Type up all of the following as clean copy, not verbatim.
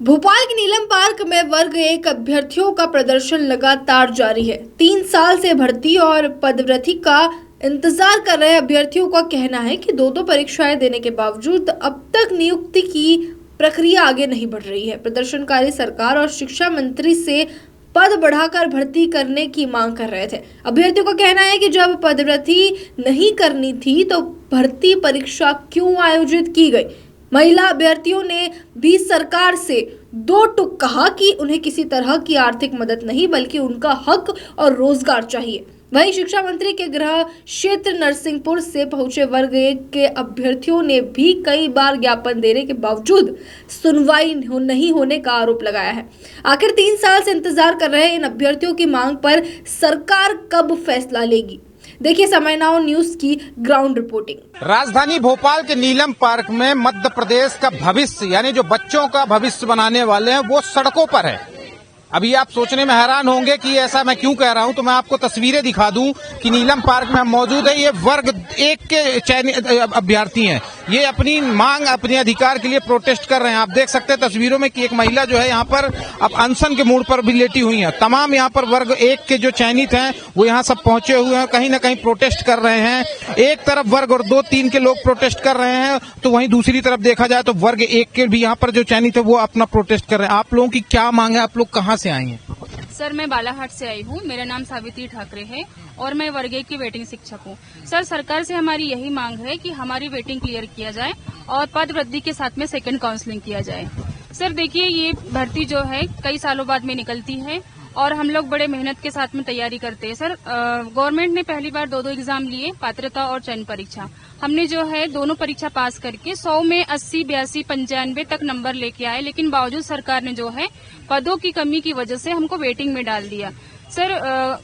भोपाल के नीलम पार्क में वर्ग 1 अभ्यर्थियों का प्रदर्शन लगातार जारी है। 3 साल से भर्ती और पदोन्नति का इंतजार कर रहे अभ्यर्थियों का कहना है कि दो परीक्षाएं देने के बावजूद अब तक नियुक्ति की प्रक्रिया आगे नहीं बढ़ रही है। प्रदर्शनकारी सरकार और शिक्षा मंत्री से पद बढ़ाकर भर्ती करने की मांग कर रहे थे। अभ्यर्थियों का कहना है कि जब पदोन्नति नहीं करनी थी तो भर्ती परीक्षा क्यों आयोजित की गई। महिला अभ्यर्थियों ने भी सरकार से दो टूक कहा कि उन्हें किसी तरह की आर्थिक मदद नहीं बल्कि उनका हक और रोजगार चाहिए। वहीं शिक्षा मंत्री के गृह क्षेत्र नरसिंहपुर से पहुंचे वर्ग 1 के अभ्यर्थियों ने भी कई बार ज्ञापन देने के बावजूद सुनवाई नहीं होने का आरोप लगाया है। आखिर 3 साल से इंतजार कर रहे इन अभ्यर्थियों की मांग पर सरकार कब फैसला लेगी। देखिए समय नाउ न्यूज की ग्राउंड रिपोर्टिंग। राजधानी भोपाल के नीलम पार्क में मध्य प्रदेश का भविष्य यानी जो बच्चों का भविष्य बनाने वाले हैं वो सड़कों पर है। अभी आप सोचने में हैरान होंगे कि ऐसा मैं क्यों कह रहा हूं, तो मैं आपको तस्वीरें दिखा दूं कि नीलम पार्क में हम मौजूद है। ये वर्ग 1 के चयनित अभ्यर्थी हैं। ये अपनी मांग अपने अधिकार के लिए प्रोटेस्ट कर रहे हैं। आप देख सकते हैं तस्वीरों में कि एक महिला जो है यहाँ पर अब अनशन के मूड पर भी लेटी हुई है। तमाम यहाँ पर वर्ग 1 के जो चयनित हैं वो यहाँ सब पहुंचे हुए हैं, कहीं ना कहीं प्रोटेस्ट कर रहे हैं। एक तरफ वर्ग और 2-3 के लोग प्रोटेस्ट कर रहे हैं, तो वहीं दूसरी तरफ देखा जाए तो वर्ग 1 के भी यहाँ पर जो चयनित है वो अपना प्रोटेस्ट कर रहे हैं। आप लोगों की क्या मांग है, आप लोग कहाँ से आई हैं? सर मैं बालाघाट से आई हूँ। मेरा नाम सावित्री ठाकरे है और मैं वर्ग 1 की वेटिंग शिक्षक हूँ। सर सरकार से हमारी यही मांग है कि हमारी वेटिंग क्लियर किया जाए और पद वृद्धि के साथ में सेकंड काउंसलिंग किया जाए। सर देखिए ये भर्ती जो है कई सालों बाद में निकलती है और हम लोग बड़े मेहनत के साथ में तैयारी करते हैं। सर गवर्नमेंट ने पहली बार दो एग्जाम लिए, पात्रता और चयन परीक्षा। हमने जो है दोनों परीक्षा पास करके 100 में 80, 82, 95 तक नंबर लेके आए, लेकिन बावजूद सरकार ने जो है पदों की कमी की वजह से हमको वेटिंग में डाल दिया। सर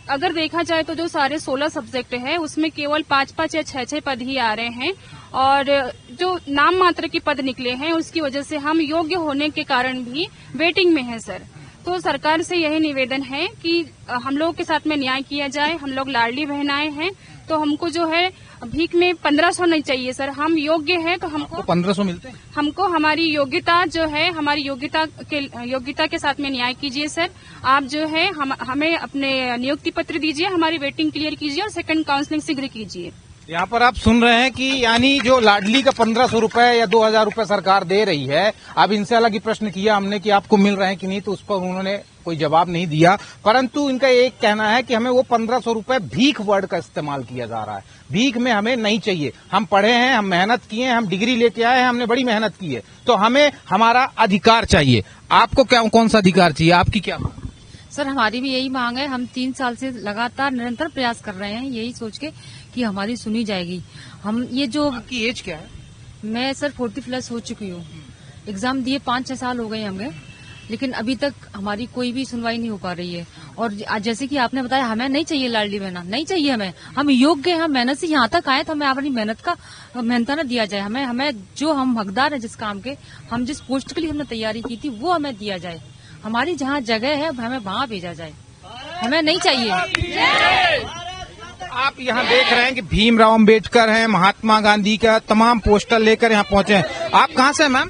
अगर देखा जाए तो जो सारे 16 सब्जेक्ट है उसमें केवल 5-5 या 6-6 पद ही आ रहे हैं और जो नाम मात्र के पद निकले हैं उसकी वजह से हम योग्य होने के कारण भी वेटिंग में हैं। सर तो सरकार से यही निवेदन है कि हम लोगों के साथ में न्याय किया जाए। हम लोग लाडली बहनाएं हैं तो हमको जो है भीख में 1500 नहीं चाहिए। सर हम योग्य हैं तो हमको 1500 मिलते हैं। हमको हमारी योग्यता जो है हमारी योग्यता के साथ में न्याय कीजिए। सर आप जो है हमें अपने नियुक्ति पत्र दीजिए, हमारी वेटिंग क्लियर कीजिए और सेकंड काउंसलिंग शीघ्र कीजिए। यहाँ पर आप सुन रहे हैं कि यानी जो लाडली का 1500 रुपए या 2000 रुपए सरकार दे रही है। अब इनसे अलग ही प्रश्न किया हमने कि आपको मिल रहे हैं कि नहीं, तो उस पर उन्होंने कोई जवाब नहीं दिया। परंतु इनका एक कहना है कि हमें वो 1500 रुपए भीख वर्ड का इस्तेमाल किया जा रहा है। भीख में हमें नहीं चाहिए। हम पढ़े हैं, हम मेहनत किए हैं, हम डिग्री लेके आए हैं, हमने बड़ी मेहनत की है, तो हमें हमारा अधिकार चाहिए। आपको क्या कौन सा अधिकार चाहिए, आपकी क्या मांग? सर हमारी भी यही मांग है। हम 3 साल से लगातार निरंतर प्रयास कर रहे हैं यही सोच के कि हमारी सुनी जाएगी। हम ये जो आपकी एज क्या है? मैं सर 40+ हो चुकी हूँ। एग्जाम दिए 5-6 साल हो गए हमें, लेकिन अभी तक हमारी कोई भी सुनवाई नहीं हो पा रही है। और जैसे कि आपने बताया हमें नहीं चाहिए लाडली बहना, नहीं चाहिए हमें। हम योग्य हैं, हम मेहनत से यहाँ तक आए तो हमें अपनी मेहनत ना दिया जाए। हमें जो हम हकदार है जिस काम के, हम जिस पोस्ट के लिए हमने तैयारी की थी वो हमें दिया जाए। हमारी जहाँ जगह है हमें वहाँ भेजा जाए, हमें नहीं चाहिए। आप यहाँ देख रहे हैं कि भीमराव अंबेडकर हैं, महात्मा गांधी का तमाम पोस्टर लेकर यहाँ पहुंचे हैं। आप कहाँ से हैं मैम?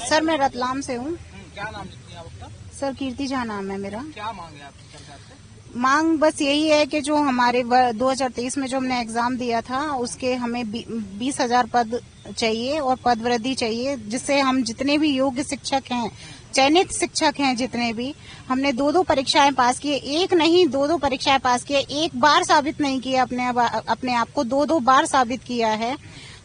सर मैं रतलाम से हूँ। क्या नाम है आपका? सर कीर्ति झा नाम है मेरा। क्या मांग है आपकी सरकार से? मांग बस यही है कि जो हमारे 2023 में जो हमने एग्जाम दिया था उसके हमें 20,000 पद चाहिए और पद वृद्धि चाहिए, जिससे हम जितने भी योग्य शिक्षक हैं, चयनित शिक्षक हैं जितने भी, हमने 2 परीक्षाएं पास किए। एक नहीं 2 परीक्षाएं पास किए। एक बार साबित नहीं किया अपने आप को, 2 बार साबित किया है।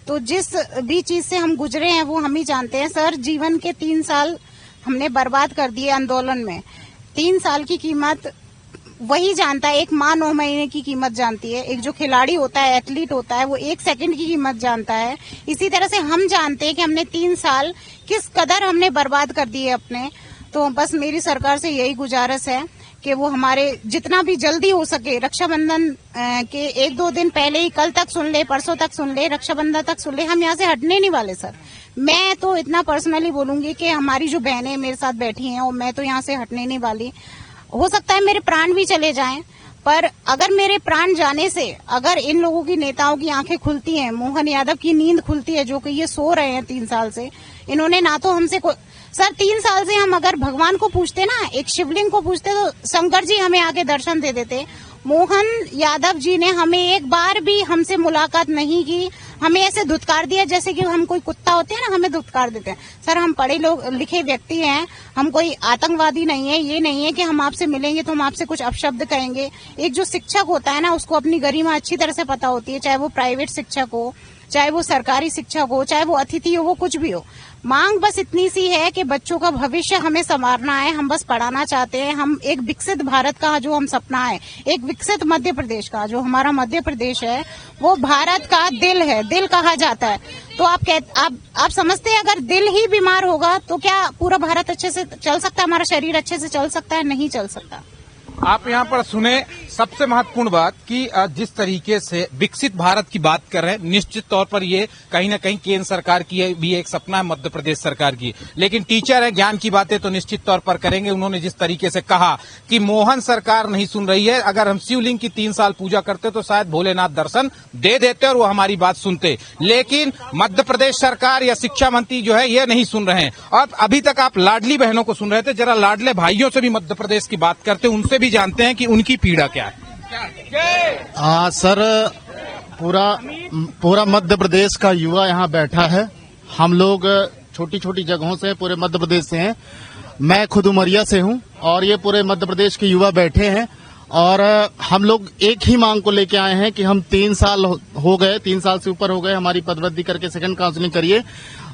तो जिस भी चीज से हम गुजरे हैं वो हम ही जानते हैं। सर जीवन के 3 साल हमने बर्बाद कर दिए आंदोलन में। 3 साल की कीमत वही जानता है, एक माँ 9 महीने की कीमत जानती है। एक जो खिलाड़ी होता है, एथलीट होता है, वो 1 सेकंड की कीमत जानता है। इसी तरह से हम जानते हैं कि हमने 3 साल किस कदर हमने बर्बाद कर दिए अपने। तो बस मेरी सरकार से यही गुजारिश है कि वो हमारे जितना भी जल्दी हो सके, रक्षाबंधन के 1-2 दिन पहले ही, कल तक सुन ले, परसों तक सुन ले, रक्षाबंधन तक सुन ले। हम यहाँ से हटने नहीं वाले सर। मैं तो इतना पर्सनली बोलूंगी कि हमारी जो बहनें मेरे साथ बैठी हैं और मैं तो यहाँ से हटने नहीं वाली। हो सकता है मेरे प्राण भी चले जाएं, पर अगर मेरे प्राण जाने से अगर इन लोगों की नेताओं की आंखें खुलती हैं, मोहन यादव की नींद खुलती है जो कि ये सो रहे हैं 3 साल से, इन्होंने ना तो हमसे सर 3 साल से हम अगर भगवान को पूछते ना, एक शिवलिंग को पूछते, तो शंकर जी हमें आके दर्शन दे देते। मोहन यादव जी ने हमें एक बार भी हमसे मुलाकात नहीं की, हमें ऐसे धुतकार दिया जैसे कि हम कोई कुत्ता होते हैं ना, हमें धुतकार देते हैं। सर हम पढ़े लिखे व्यक्ति हैं, हम कोई आतंकवादी नहीं है। ये नहीं है कि हम आपसे मिलेंगे तो हम आपसे कुछ अपशब्द कहेंगे। एक जो शिक्षक होता है ना, उसको अपनी गरिमा अच्छी तरह से पता होती है, चाहे वो प्राइवेट शिक्षक हो, चाहे वो सरकारी शिक्षक हो, चाहे वो अतिथि हो, वो कुछ भी हो। मांग बस इतनी सी है कि बच्चों का भविष्य हमें संवारना है, हम बस पढ़ाना चाहते हैं। हम एक विकसित भारत का जो हम सपना है, एक विकसित मध्य प्रदेश का, जो हमारा मध्य प्रदेश है वो भारत का दिल है, दिल कहा जाता है। तो आप समझते हैं अगर दिल ही बीमार होगा तो क्या पूरा भारत अच्छे से चल सकता है, हमारा शरीर अच्छे से चल सकता है? नहीं चल सकता। आप यहाँ पर सुने सबसे महत्वपूर्ण बात कि जिस तरीके से विकसित भारत की बात कर रहे हैं, निश्चित तौर पर ये कहीं ना कहीं केंद्र सरकार की भी एक सपना है, मध्य प्रदेश सरकार की। लेकिन टीचर है, ज्ञान की बातें तो निश्चित तौर पर करेंगे। उन्होंने जिस तरीके से कहा कि मोहन सरकार नहीं सुन रही है, अगर हम शिवलिंग की 3 साल पूजा करते तो शायद भोलेनाथ दर्शन दे देते और वो हमारी बात सुनते। लेकिन मध्य प्रदेश सरकार या शिक्षा मंत्री जो है ये नहीं सुन रहे हैं। और अभी तक आप लाडली बहनों को सुन रहे थे, जरा लाडले भाइयों से भी मध्य प्रदेश की बात करते, उनसे भी जानते हैं कि उनकी पीड़ा क्या है। सर पूरा मध्य प्रदेश का युवा यहाँ बैठा है। हम लोग छोटी छोटी जगहों से पूरे मध्य प्रदेश से हैं। मैं खुद उमरिया से हूँ और ये पूरे मध्य प्रदेश के युवा बैठे हैं। और हम लोग एक ही मांग को लेके आए हैं कि हम 3 साल हो गए, 3 साल से ऊपर हो गए, हमारी पदवृद्धि करके सेकंड काउंसलिंग करिए।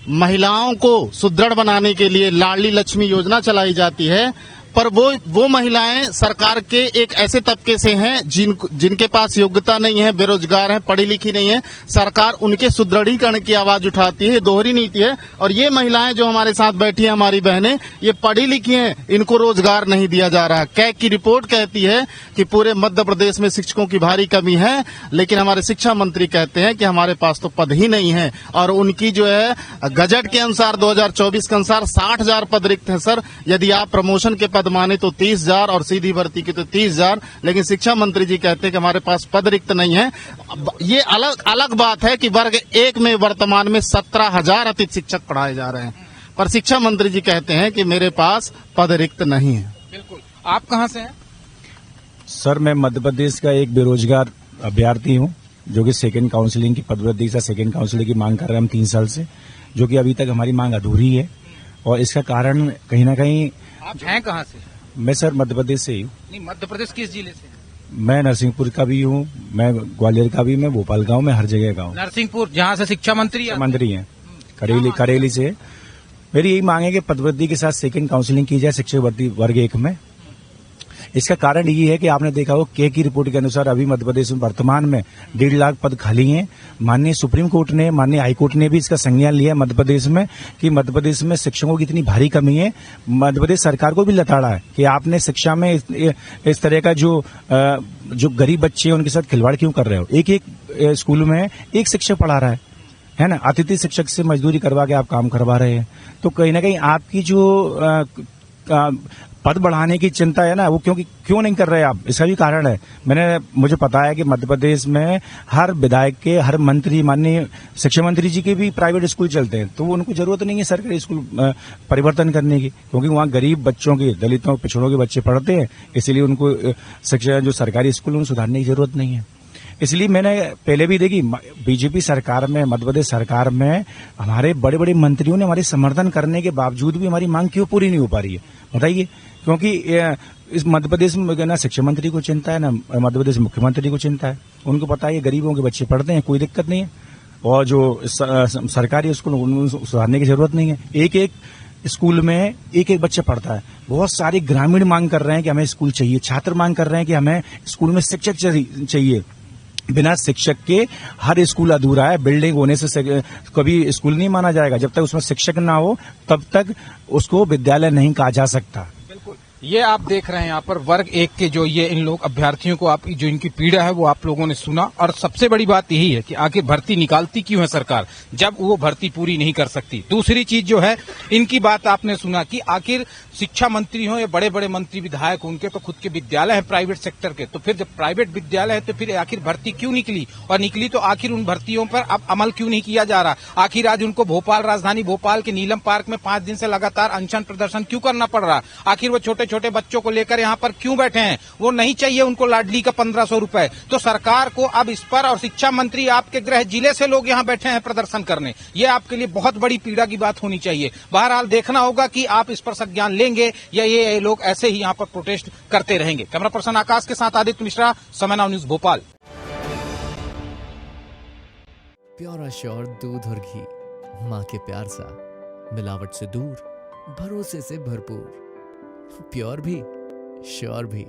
महिलाओं को सुदृढ़ बनाने के लिए लाडली लक्ष्मी योजना चलाई जाती है, पर वो महिलाएं सरकार के एक ऐसे तबके से हैं जिनके पास योग्यता नहीं है, बेरोजगार हैं, पढ़ी लिखी नहीं है। सरकार उनके सुदृढ़ीकरण की आवाज उठाती है, दोहरी नीति है। और ये महिलाएं जो हमारे साथ बैठी हैं, हमारी बहनें, ये पढ़ी लिखी हैं, इनको रोजगार नहीं दिया जा रहा। कैग की रिपोर्ट कहती है कि पूरे मध्य प्रदेश में शिक्षकों की भारी कमी है, लेकिन हमारे शिक्षा मंत्री कहते हैं कि हमारे पास तो पद ही नहीं है। और उनकी जो है गजट के अनुसार 2024 के अनुसार 60,000 पद रिक्त है। सर यदि आप प्रमोशन के माने तो 30,000 और सीधी भर्ती की तो 30,000, लेकिन शिक्षा मंत्री जी कहते हैं कि हमारे पास पद रिक्त नहीं है। ये अलग बात है कि वर्ग 1 में वर्तमान में 17,000 अतिथि शिक्षक पढ़ाए जा रहे हैं, पर शिक्षा मंत्री जी कहते हैं कि मेरे पास पद रिक्त नहीं है। बिल्कुल। आप कहाँ से हैं? सर मैं मध्य प्रदेश का एक बेरोजगार अभ्यर्थी हूँ जो कि सेकंड काउंसलिंग की पदवृद्धि से सेकंड काउंसलिंग की मांग कर रहे हैं हम 3 साल से, जो कि अभी तक हमारी मांग अधूरी है। और इसका कारण कहीं ना कहीं। आप हैं कहाँ से? मैं सर मध्य प्रदेश से ही हूँ। नहीं, मध्य प्रदेश किस जिले से? मैं नरसिंहपुर का भी हूँ, मैं ग्वालियर का भी, मैं भोपाल गाँव में हर जगह का हूँ। नरसिंहपुर जहाँ से शिक्षा मंत्री हैं, करेली से। मेरी यही मांग है कि पदवृद्धि के साथ सेकंड काउंसलिंग की जाए शिक्षक भर्ती वर्ग 1 में। इसका कारण ये है कि आपने देखा हो के की रिपोर्ट के अनुसार अभी मध्य प्रदेश में वर्तमान में 1.5 लाख पद खाली हैं। माननीय सुप्रीम कोर्ट ने, माननीय हाईकोर्ट ने भी इसका संज्ञान लिया मध्य प्रदेश में कि मध्य प्रदेश में शिक्षकों की इतनी भारी कमी है। मध्य प्रदेश सरकार को भी लताड़ा है कि आपने शिक्षा में इस तरह का जो गरीब बच्चे हैं उनके साथ खिलवाड़ क्यों कर रहे हो। एक स्कूल में एक शिक्षक पढ़ा रहा है ना, अतिथि शिक्षक से मजदूरी करवा के आप काम करवा रहे हैं। तो कहीं ना कहीं आपकी जो पद बढ़ाने की चिंता है ना, वो क्यों नहीं कर रहे आप, इसका भी कारण है। मुझे पता है कि मध्य प्रदेश में हर विधायक के, हर मंत्री, माननीय शिक्षा मंत्री जी के भी प्राइवेट स्कूल चलते हैं, तो उनको जरूरत नहीं है सरकारी स्कूल परिवर्तन करने की, क्योंकि वहाँ गरीब बच्चों के, दलितों, पिछड़ों के बच्चे पढ़ते हैं। इसलिए उनको शिक्षा जो सरकारी स्कूल उनको सुधारने की जरूरत नहीं है। इसलिए मैंने पहले भी देखी बीजेपी सरकार में, मध्य प्रदेश सरकार में हमारे बड़े बड़े मंत्रियों ने हमारी समर्थन करने के बावजूद भी हमारी मांग क्यों पूरी नहीं हो पा रही है बताइए। क्योंकि इस मध्य प्रदेश में ना शिक्षा मंत्री को चिंता है, ना मध्य प्रदेश मुख्यमंत्री को चिंता है। उनको पता है गरीबों के बच्चे पढ़ते हैं, कोई दिक्कत नहीं है, और जो सरकारी स्कूल उनको सुधारने की जरूरत नहीं है। एक स्कूल में एक बच्चा पढ़ता है। बहुत सारे ग्रामीण मांग कर रहे हैं कि हमें स्कूल चाहिए, छात्र मांग कर रहे हैं कि हमें स्कूल में शिक्षक चाहिए। बिना शिक्षक के हर स्कूल अधूरा है। बिल्डिंग होने से कभी स्कूल नहीं माना जाएगा। जब तक उसमें शिक्षक ना हो तब तक उसको विद्यालय नहीं कहा जा सकता। बिल्कुल। ये आप देख रहे हैं यहाँ पर वर्ग 1 के जो ये इन लोग अभ्यर्थियों को आप जो इनकी पीड़ा है वो आप लोगों ने सुना। और सबसे बड़ी बात यही है कि आखिर भर्ती निकालती क्यों है सरकार जब वो भर्ती पूरी नहीं कर सकती। दूसरी चीज जो है इनकी बात आपने सुना कि आखिर शिक्षा मंत्री हो या बड़े बड़े मंत्री विधायक, उनके तो खुद के विद्यालय है प्राइवेट सेक्टर के, तो फिर जब प्राइवेट विद्यालय है तो फिर आखिर भर्ती क्यों निकली, और निकली तो आखिर उन भर्तियों पर अब अमल क्यों नहीं किया जा रहा। आखिर आज उनको भोपाल, राजधानी भोपाल के नीलम पार्क में 5 दिन से लगातार अनशन प्रदर्शन क्यों करना पड़ रहा। आखिर वो छोटे छोटे बच्चों को लेकर यहाँ पर क्यों बैठे हैं। वो नहीं चाहिए उनको लाडली का 1500 रुपए। तो सरकार को अब इस पर, और शिक्षा मंत्री आपके गृह जिले से लोग यहाँ बैठे हैं प्रदर्शन करने, ये आपके लिए बहुत बड़ी पीड़ा की बात होनी चाहिए। बहरहाल देखना होगा कि आप इस पर संज्ञान लेंगे या ये लोग ऐसे ही यहाँ पर प्रोटेस्ट करते रहेंगे। कैमरा पर्सन आकाश के साथ आदित्य मिश्रा, समय now news Bhopal. Pure sure दूध और घी, माँ के प्यार सा, मिलावट से दूर, भरोसे से भरपूर, प्योर भी श्योर भी।